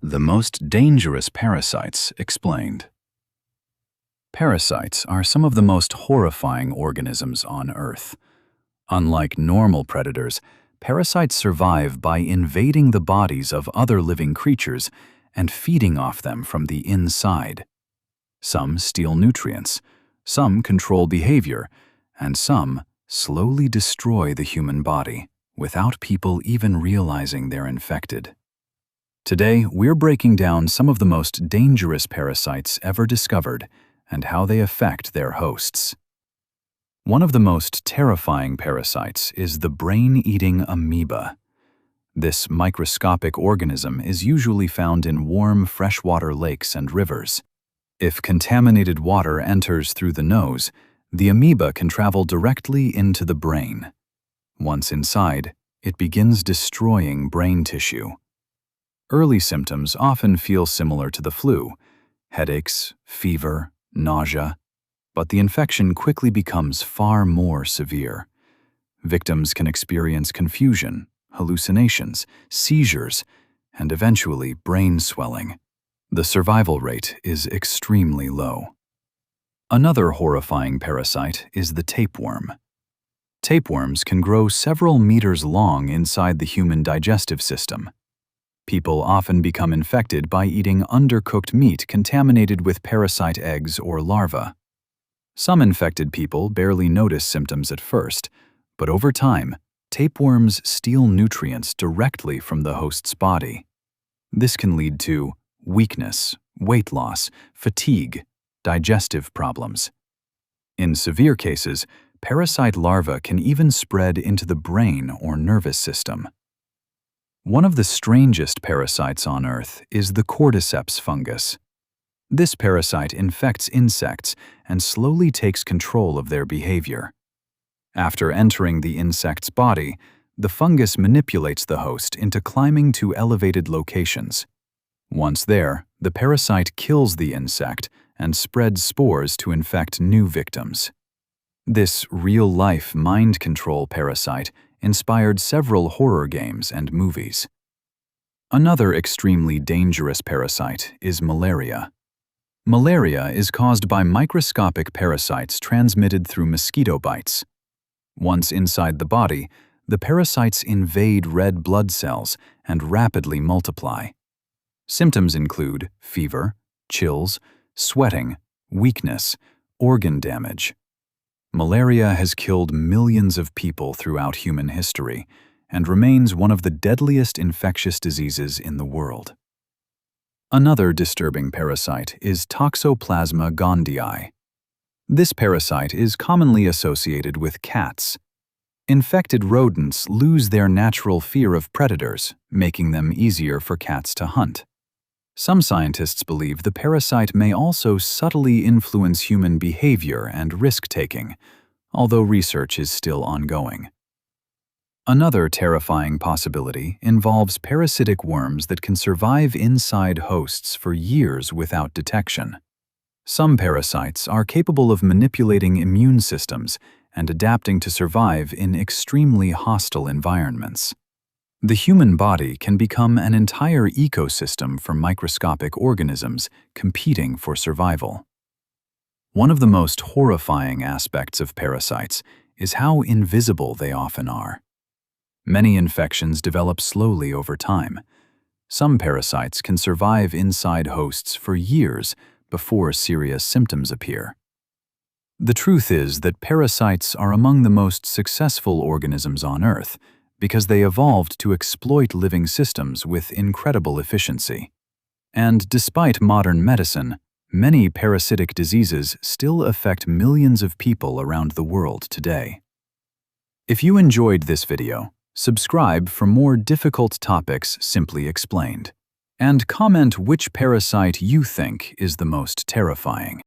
The most dangerous parasites explained. Parasites are some of the most horrifying organisms on Earth. Unlike normal predators, parasites survive by invading the bodies of other living creatures and feeding off them from the inside. Some steal nutrients, some control behavior, and some slowly destroy the human body without people even realizing they're infected. Today, we're breaking down some of the most dangerous parasites ever discovered and how they affect their hosts. One of the most terrifying parasites is the brain-eating amoeba. This microscopic organism is usually found in warm freshwater lakes and rivers. If contaminated water enters through the nose, the amoeba can travel directly into the brain. Once inside, it begins destroying brain tissue. Early symptoms often feel similar to the flu: headaches, fever, nausea, but the infection quickly becomes far more severe. Victims can experience confusion, hallucinations, seizures, and eventually brain swelling. The survival rate is extremely low. Another horrifying parasite is the tapeworm. Tapeworms can grow several meters long inside the human digestive system. People often become infected by eating undercooked meat contaminated with parasite eggs or larvae. Some infected people barely notice symptoms at first, but over time, tapeworms steal nutrients directly from the host's body. This can lead to weakness, weight loss, fatigue, digestive problems. In severe cases, parasite larvae can even spread into the brain or nervous system. One of the strangest parasites on Earth is the cordyceps fungus. This parasite infects insects and slowly takes control of their behavior. After entering the insect's body, the fungus manipulates the host into climbing to elevated locations. Once there, the parasite kills the insect and spreads spores to infect new victims. This real-life mind control parasite inspired several horror games and movies. Another extremely dangerous parasite is malaria. Malaria is caused by microscopic parasites transmitted through mosquito bites. Once inside the body, the parasites invade red blood cells and rapidly multiply. Symptoms include fever, chills, sweating, weakness, organ damage. Malaria has killed millions of people throughout human history and remains one of the deadliest infectious diseases in the world. Another disturbing parasite is Toxoplasma gondii. This parasite is commonly associated with cats. Infected rodents lose their natural fear of predators, making them easier for cats to hunt. Some scientists believe the parasite may also subtly influence human behavior and risk-taking, although research is still ongoing. Another terrifying possibility involves parasitic worms that can survive inside hosts for years without detection. Some parasites are capable of manipulating immune systems and adapting to survive in extremely hostile environments. The human body can become an entire ecosystem for microscopic organisms competing for survival. One of the most horrifying aspects of parasites is how invisible they often are. Many infections develop slowly over time. Some parasites can survive inside hosts for years before serious symptoms appear. The truth is that parasites are among the most successful organisms on Earth because they evolved to exploit living systems with incredible efficiency. And despite modern medicine, many parasitic diseases still affect millions of people around the world today. If you enjoyed this video, subscribe for more difficult topics simply explained, and comment which parasite you think is the most terrifying.